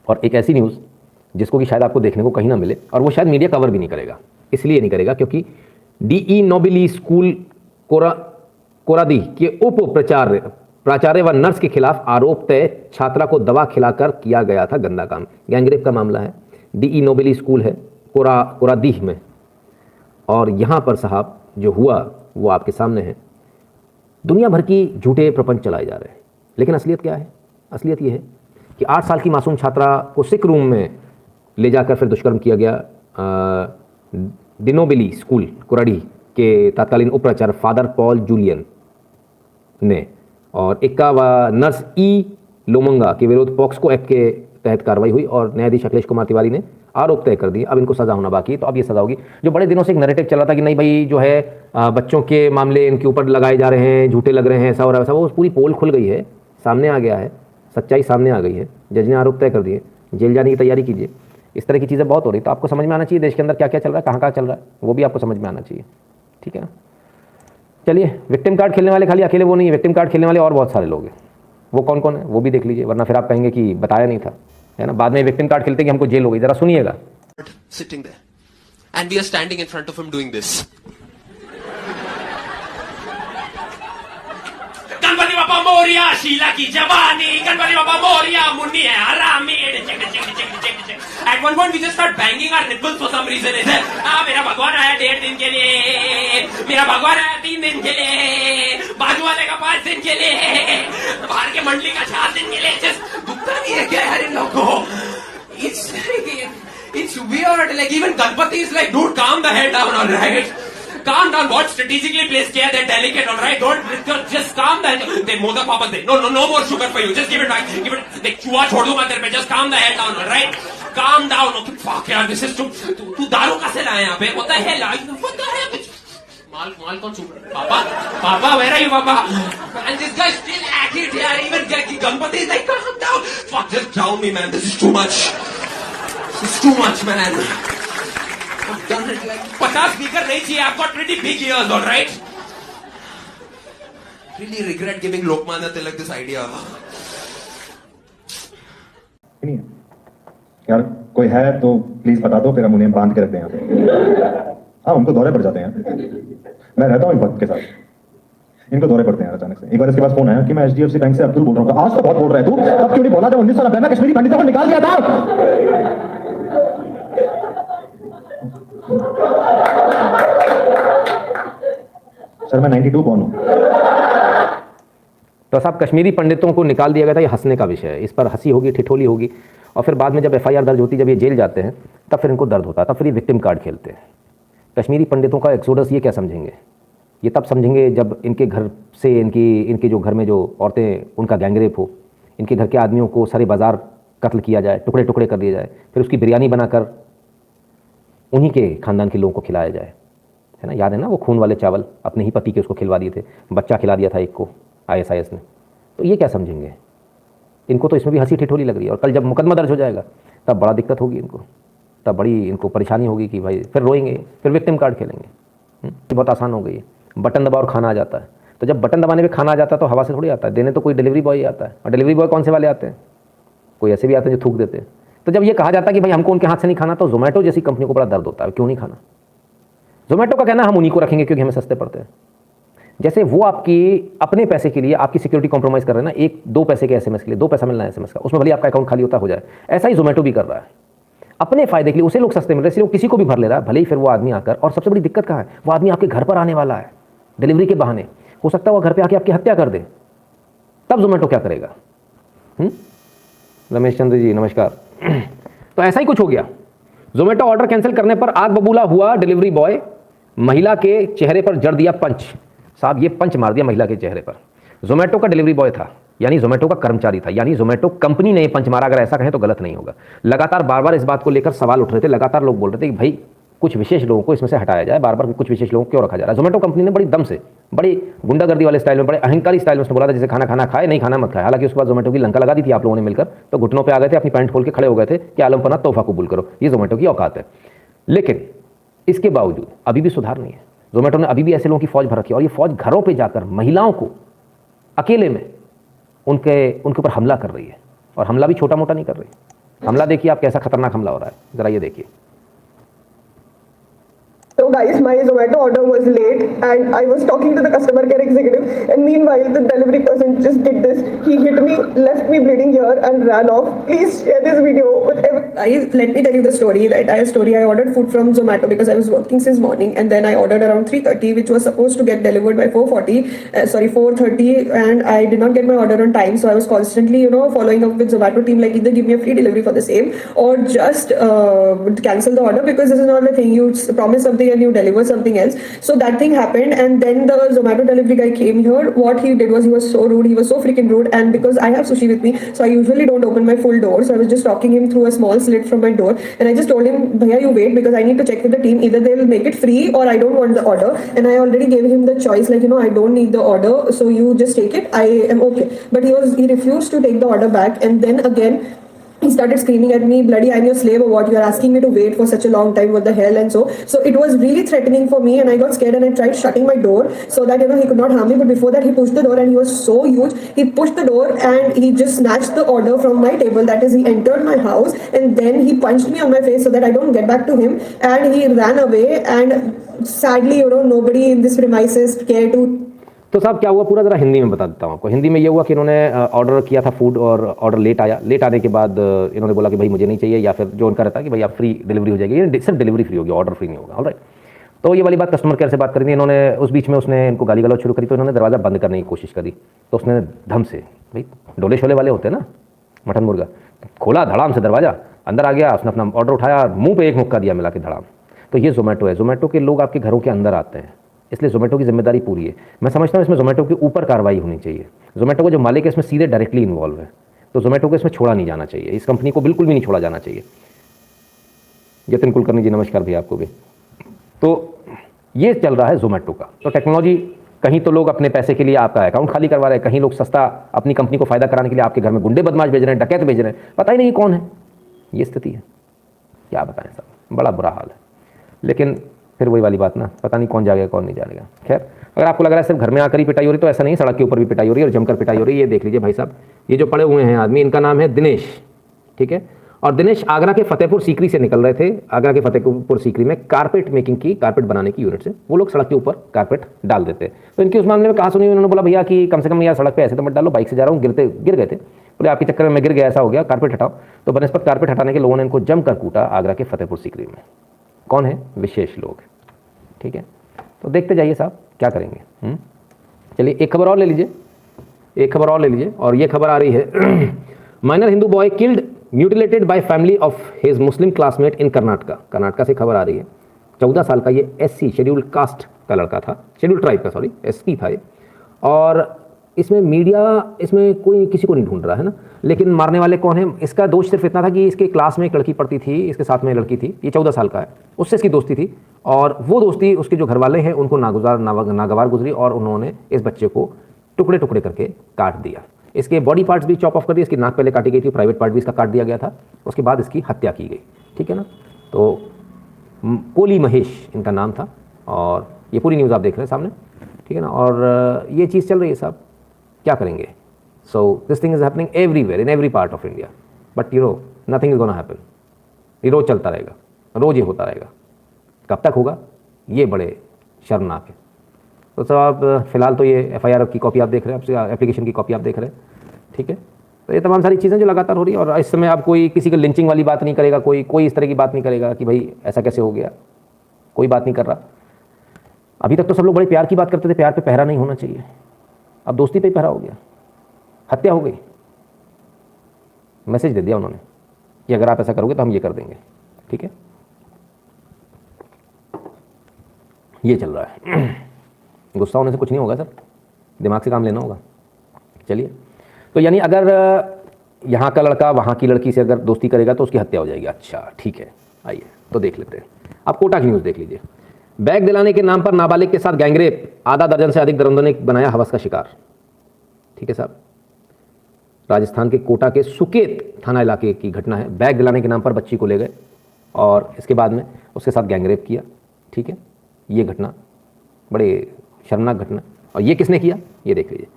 और एक ऐसी न्यूज़ जिसको कि शायद आपको देखने को कहीं ना मिले, और वो शायद मीडिया कवर भी नहीं करेगा। इसलिए नहीं करेगा क्योंकि डीई नोबिली स्कूल कोरादी के उप प्राचार्य व नर्स के खिलाफ आरोप तय, छात्रा को दवा खिलाकर किया गया था गंदा काम। गैंगरेप का मामला है। डीई नोबिली स्कूल है कोरादी में, और यहाँ पर साहब जो हुआ वो आपके सामने है। दुनिया भर की झूठे प्रपंच चलाए जा रहे हैं, लेकिन असलियत क्या है? असलियत ये है कि 8 साल की मासूम छात्रा को सिक रूम में ले जाकर फिर दुष्कर्म किया गया डिनोबिली स्कूल कोराडी के तत्कालीन उप प्राचार्य फादर पॉल जूलियन ने, और इक्का व नर्स ई लोमंगा के विरुद्ध पॉक्सको एक्ट के तहत कार्रवाई हुई और न्यायाधीश अखिलेश कुमार तिवारी ने आरोप तय कर दिए। अब इनको सजा होना बाकी है। तो अब ये सजा होगी। जो बड़े दिनों से एक नैरेटिव चला था कि नहीं भाई जो है बच्चों के मामले इनके ऊपर लगाए जा रहे हैं, झूठे लग रहे हैं, ऐसा हो रहा है वैसा, वो पूरी पोल खुल गई है, सामने आ गया है, सच्चाई सामने आ गई है। जज ने आरोप तय कर दिए, जेल जाने की तैयारी कीजिए। इस तरह की चीज़ें बहुत हो रही, तो आपको समझ में आना चाहिए देश के अंदर क्या क्या चल रहा है, कहाँ कहाँ चल रहा है, वो भी आपको समझ में आना चाहिए। ठीक है ना? चलिए, विक्टिम कार्ड खेलने वाले खाली अकेले वो नहीं है, विक्टिम कार्ड खेलने वाले और बहुत सारे लोग हैं। वो कौन कौन है वो भी देख लीजिए, वरना फिर आप कहेंगे कि बताया नहीं था, है ना? बाद में विक्टिम कार्ड खेलते कि हमको जेल हो गई। जरा सुनिएगा। Sitting there, and we are standing in front of him doing this. Ganpati बाबा मोरिया, शीला की जवानी, गणपति बाबा मोरिया, मुन्नी है हरामी। At one point we just start banging our nipples for some reason. Is it? मेरा भगवान आया 1.5 दिन के लिए, मेरा भगवान आया 3 दिन के लिए, बाजू वाले का 5 दिन के लिए, बाहर के मंडली का 4 दिन के लिए। Just दुखता नहीं है क्या यार इन लोगों को? It's weird. Like even Ganpati is like, dude, calm the hell down, all right? Calm down. What strategically placed here? They're delicate, all right? Don't just calm the hell. They moda papas. No more sugar for you. Just give it back. Give it. Like चुआ छोड़ दूंगा तेरे पे. Just calm the hell down, all right? Calm down. Okay, fuck यार, this is तू दारू कैसे लाया यहाँ पे? What the hell? What the hell? माल कौन छू? पापा, where are you, Papa? And this guy still at it, यार. Even Ganpati is like, calm down. Fuck, just drown me, man. This is too much. It's too much, man. I've done it like 50 speaker नहीं चाहिए. I've got pretty big ears, all right? Really regret giving Lokmanya Tilak this idea. नहीं है यार, कोई है तो please बता दो, फिर हम उन्हें बांध के रखते हैं यहाँ पे। हाँ, उनको दौरे पड़ जाते हैं। मैं रहता हूँ एक वक्त के साथ, इनको दौरे पड़ते हैं अचानक से। एक बार इसके पास फोन आया कि मैं HDFC बैंक से अब्दुल बोल रहा हूँ। आज तो बहुत बोल रहा है तू, अब क्यों नहीं बोला जब 1990 में कश्मीरी पंडितों को निकाल दिया था? सर मैं 92 कौन हूँ? तो साहब, कश्मीरी पंडितों को निकाल दिया गया था, ये हंसने का विषय है। इस पर हंसी होगी, ठिठोली होगी, और फिर बाद में जब FIR दर्ज होती, जब ये जेल जाते हैं, तब फिर इनको दर्द होता है, तब फिर ये विक्टिम कार्ड खेलते हैं। कश्मीरी पंडितों का एक्सोडस ये क्या समझेंगे? ये तब समझेंगे जब इनके घर से इनके जो घर में जो औरतें, उनका गैंगरेप हो, इनके घर के आदमियों को सारे बाजार कत्ल किया जाए, टुकड़े टुकड़े कर दिया जाए, फिर उसकी बिरयानी बनाकर उन्हीं के खानदान के लोगों को खिलाया जाए, है ना? याद है ना वो खून वाले चावल अपने ही पति के उसको खिलवा दिए थे, बच्चा खिला दिया था एक को ISIS ने। तो ये क्या समझेंगे? इनको तो इसमें भी हंसी ठिठोली लग रही है, और कल जब मुकदमा दर्ज हो जाएगा तब बड़ा दिक्कत होगी इनको, तब बड़ी इनको परेशानी होगी कि भाई फिर रोएंगे, फिर विक्टिम कार्ड खेलेंगे। बहुत आसान हो गई है, बटन दबाओ और खाना आ जाता है। तो जब बटन दबाने पे खाना आ जाता है तो हवा से थोड़ी आता है, देने तो कोई डिलीवरी बॉय ही आता है। और डिलीवरी बॉय कौन से वाले आते हैं? कोई ऐसे भी आते हैं जो थूक देते हैं। तो जब ये कहा जाता है कि भाई हमको उनके हाथ से नहीं खाना, तो जोमेटो जैसी कंपनी को बड़ा दर्द होता है, क्यों नहीं खाना? जोमेटो का कहना हम उन्हीं को रखेंगे क्योंकि हमें सस्ते पड़ते हैं। जैसे वो आपकी अपने पैसे के लिए आपकी सिक्योरिटी कॉम्प्रोमाइज़ कर रहे हैं ना, 1-2 पैसे के SMS के लिए, 2 पैसा मिलना है SMS का, उसमें भले आपका अकाउंट खाली होता हो जाए। ऐसा ही जोमेटो भी कर रहा है अपने फायदे के लिए। उसे लोग सस्ते मिल रहे हैं इसलिए वो किसी को भी भर ले रहा है, भले ही फिर वो आदमी आकर, और सबसे बड़ी दिक्कत कहाँ है, वो आदमी आपके घर पर आने वाला है डिलीवरी के बहाने। हो सकता है वो घर पर आके आपकी हत्या कर दे, तब जोमेटो क्या करेगा? रमेश चंद्र जी नमस्कार। तो ऐसा ही कुछ हो गया। जोमेटो ऑर्डर कैंसिल करने पर आग बबूला हुआ डिलीवरी बॉय, महिला के चेहरे पर जड़ दिया पंच। साहब ये पंच मार दिया महिला के चेहरे पर। जोमेटो का डिलीवरी बॉय था, यानी जोमेटो का कर्मचारी था, यानी जोमेटो कंपनी ने पंच मारा। अगर ऐसा कहें तो गलत नहीं होगा। लगातार बार बार इस बात को लेकर सवाल उठ रहे थे, लगातार लोग बोल रहे थे कि भाई कुछ विशेष लोगों को इसमें से हटाया जाए, बार बार कुछ विशेष लोगों को क्यों रखा जा रहा है। जोमेटो कंपनी ने बड़ी दम से, बड़ी गुंडागर्दी वाले स्टाइल में, बड़े अहंकारी स्टाइल में उसने बोला था जैसे खाना खाए, नहीं खाना मत खाए। हालांकि उसके बाद जोमेटो की लंका लगा दी थी आप लोगों ने मिलकर, तो घुटनों पर आ गए थे, अपनी पैंट खोल के खड़े हो गए थे कि आलम पना तोहफा कबूल करो, ये जोमेटो की औकात है। लेकिन इसके बावजूद अभी भी सुधार नहीं है। जोमेटो ने अभी भी ऐसे लोगों की फौज भर रखी है, और ये फौज घरों पे जाकर महिलाओं को अकेले में उनके ऊपर हमला कर रही है, और हमला भी छोटा मोटा नहीं कर रही। हमला देखिए आप, कैसा खतरनाक हमला हो रहा है, जरा ये देखिए। So guys, my Zomato order was late and I was talking to the customer care executive, and meanwhile the delivery person just did this. He hit me, left me bleeding here and ran off. Please share this video with everyone. Let me tell you the story. The entire story. I ordered food from Zomato because I was working since morning, and then I ordered around 3:30, which was supposed to get delivered by 4:30, and I did not get my order on time. So I was constantly, following up with Zomato team, like either give me a free delivery for the same or just cancel the order, because this is not the thing. You promise something and you deliver something else. So that thing happened, and then the Zomato delivery guy came here. What he did was, he was so rude. He was so freaking rude. And because I have sushi with me, so I usually don't open my full door. So I was just talking him through a small slit from my door, and I just told him, "Bhaiya, you wait, because I need to check with the team. Either they will make it free or I don't want the order." And I already gave him the choice, like, I don't need the order, so you just take it. I am okay. But he refused to take the order back, and then again he started screaming at me, "Bloody, I'm your slave or what? You're asking me to wait for such a long time, what the hell?" And so it was really threatening for me, and I got scared and I tried shutting my door so that, he could not harm me. But before that, he pushed the door, and he was so huge. He pushed the door and he just snatched the order from my table. That is, he entered my house and then he punched me on my face so that I don't get back to him, and he ran away. And sadly, nobody in this premises cared to. तो साहब क्या हुआ पूरा ज़रा हिंदी में बता देता हूँ आपको। हिंदी में ये हुआ कि इन्होंने ऑर्डर किया था फूड, और ऑर्डर लेट आया। लेट आने के बाद इन्होंने बोला कि भाई मुझे नहीं चाहिए, या फिर जो उनका रहता है कि भाई आप फ्री डिलीवरी हो जाएगी, ये सिर्फ डिलीवरी फ्री होगी, ऑर्डर फ्री नहीं होगा। ऑलराइट, तो ये वाली बात कस्टमर केयर से बात करी थी इन्होंने। उस बीच में उसने इनको गाली गलौज शुरू करी, तो इन्होंने दरवाज़ा बंद करने की कोशिश करी। तो उसने धम से, भाई डोले शोले वाले होते हैं ना, मटन मुर्गा, खोला धड़ाम से दरवाज़ा, अंदर आ गया, उसने अपना ऑर्डर उठाया, मुँह पर एक मुक्का दिया मिला के धड़ाम। तो ये जोमेटो है। जोमेटो के लोग आपके घरों के अंदर आते हैं, इसलिए जोमेटो की जिम्मेदारी पूरी है। मैं समझता हूँ इसमें जोमेटो के ऊपर कार्रवाई होनी चाहिए। जोमेटो को जो मालिक है इसमें सीधे डायरेक्टली इन्वॉल्व है, तो जोमेटो को इसमें छोड़ा नहीं जाना चाहिए। इस कंपनी को बिल्कुल भी नहीं छोड़ा जाना चाहिए। जतिन कुलकर्णी जी नमस्कार भैया आपको भी। तो ये चल रहा है जोमेटो का। तो टेक्नोलॉजी, कहीं तो लोग अपने पैसे के लिए आपका अकाउंट खाली करवा रहे हैं, कहीं लोग सस्ता अपनी कंपनी को फायदा कराने के लिए आपके घर में गुंडे बदमाश भेज रहे हैं, डकैत भेज रहे हैं, पता ही नहीं कौन है। ये स्थिति है, क्या बताएं साहब, बड़ा बुरा हाल है। लेकिन फिर वही वाली बात ना, पता नहीं कौन जाएगा कौन नहीं जाएगा। खैर, अगर आपको लग रहा है सिर्फ घर में आकर ही पिटाई हो रही, तो ऐसा नहीं, सड़क के ऊपर भी पिटाई हो रही है और जमकर पिटाई हो रही है। ये देख लीजिए भाई साहब, ये जो पड़े हुए हैं आदमी, इनका नाम है दिनेश, ठीक है। और दिनेश आगरा के फतेहपुर सीकरी से निकल रहे थे। आगरा के फतेहपुर सीकरी में कारपेट मेकिंग की, कारपेट बनाने की यूनिट से वो लोग सड़क के ऊपर कारपेट डाल देते। तो इनकी उस मामले में कहा सुनी, उन्होंने बोला भैया कि कम से कम यार सड़क पे ऐसे तो मत डालो, बाइक से जा रहा हूँ, गिर गए थे। बोले आपके चक्कर में मैं गिर गया, ऐसा हो गया, कारपेट हटाओ। तो बनस्पत कारपेट हटाने के लोगों ने इनको जमकर कूटा आगरा के फतेहपुर सीकरी में। कौन है? विशेष लोग, ठीक है। तो देखते जाइए साहब क्या करेंगे। चलिए एक खबर और ले लीजिए, और ये खबर आ रही है minor Hindu boy killed mutilated by family of his Muslim classmate in Karnataka से खबर आ रही है। 14 साल का ये SC शेड्यूल्ड कास्ट का लड़का था, शेड्यूल्ड ट्राइब का, सॉरी SC था ये। और इसमें मीडिया इसमें कोई किसी को नहीं ढूंढ रहा है ना, लेकिन मारने वाले कौन है? इसका दोष सिर्फ इतना था कि इसके क्लास में एक लड़की पढ़ती थी, इसके साथ में लड़की थी, ये 14 साल का है, उससे इसकी दोस्ती थी, और वो दोस्ती उसके जो घर वाले हैं उनको नागवार गुजरी, और उन्होंने इस बच्चे को टुकड़े टुकड़े करके काट दिया। इसके बॉडी पार्ट्स भी चॉप ऑफ कर दिए, इसकी नाक पहले काटी गई थी, प्राइवेट पार्ट भी इसका काट दिया गया था, उसके बाद इसकी हत्या की गई, ठीक है ना। तो कोली महेश इनका नाम था, और ये पूरी न्यूज़ आप देख रहे हैं सामने, ठीक है ना। और ये चीज़ चल रही है साहब, क्या करेंगे? So this thing is happening everywhere in every part of India, but nothing is gonna happen. ये रोज़ चलता रहेगा, रोज़ ये होता रहेगा। कब तक होगा? ये बड़े शर्मनाक है। तो साहब फिलहाल तो ये FIR की कॉपी आप देख रहे हैं, आपसे एप्लीकेशन की कॉपी आप देख रहे हैं, ठीक है। तो ये तमाम सारी चीज़ें जो लगातार हो रही है, और इस समय आप कोई किसी को लिंचिंग वाली बात नहीं करेगा, कोई इस तरह की बात नहीं करेगा कि भाई ऐसा कैसे हो गया, कोई बात नहीं कर रहा। अभी तक तो सब लोग बड़े प्यार की बात करते थे, प्यार पे पहरा नहीं होना चाहिए, अब दोस्ती पे ही पहरा हो गया, हत्या हो गई। मैसेज दे दिया उन्होंने कि अगर आप ऐसा करोगे तो हम ये कर देंगे, ठीक है। ये चल रहा है। गुस्सा होने से कुछ नहीं होगा सर, दिमाग से काम लेना होगा। चलिए, तो यानी अगर यहाँ का लड़का वहाँ की लड़की से अगर दोस्ती करेगा तो उसकी हत्या हो जाएगी। अच्छा ठीक है, आइए तो देख लेते हैं। आप कोटा की न्यूज़ देख लीजिए। बैग दिलाने के नाम पर नाबालिग के साथ गैंगरेप, आधा दर्जन से अधिक दरिंदों ने बनाया हवस का शिकार, ठीक है साहब। राजस्थान के कोटा के सुकेत थाना इलाके की घटना है। बैग दिलाने के नाम पर बच्ची को ले गए और इसके बाद में उसके साथ गैंगरेप किया, ठीक है। ये घटना बड़े शर्मनाक घटना। और ये किसने किया ये देख लीजिए।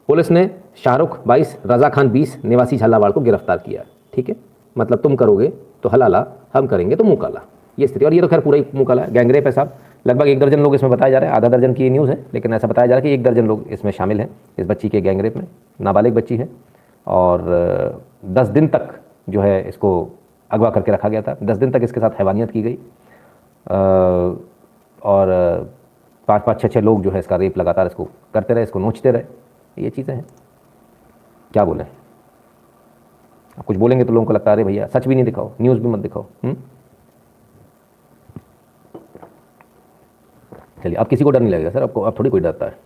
पुलिस ने शाहरुख 22, रजा खान 20 निवासी झालावाड़ को गिरफ्तार किया, ठीक है। मतलब तुम करोगे तो हलाला, हम करेंगे तो मुंह काला, ये स्थिति। और ये तो खैर पूरा ही मुंह काला है, गैंगरेप है साहब। लगभग 1 दर्जन लोग इसमें बताया जा रहे हैं, आधा दर्जन की न्यूज़ है, लेकिन ऐसा बताया जा रहा है कि 1 दर्जन लोग इसमें शामिल हैं इस बच्ची के गैंगरेप में। नाबालिग बच्ची है और 10 दिन तक जो है इसको अगवा करके रखा गया था, 10 दिन तक इसके साथ हैवानियत की गई और 5-5, 6-6 लोग जो है इसका रेप लगातार इसको करते रहे, इसको नोचते रहे। ये चीज़ें हैं, क्या बोलें। आप कुछ बोलेंगे तो लोगों को लगता है अरे भैया सच भी नहीं दिखाओ, न्यूज़ भी मत दिखाओ। चलिए, अब किसी को डर नहीं लगेगा सर, आपको अब थोड़ी कोई डरता है।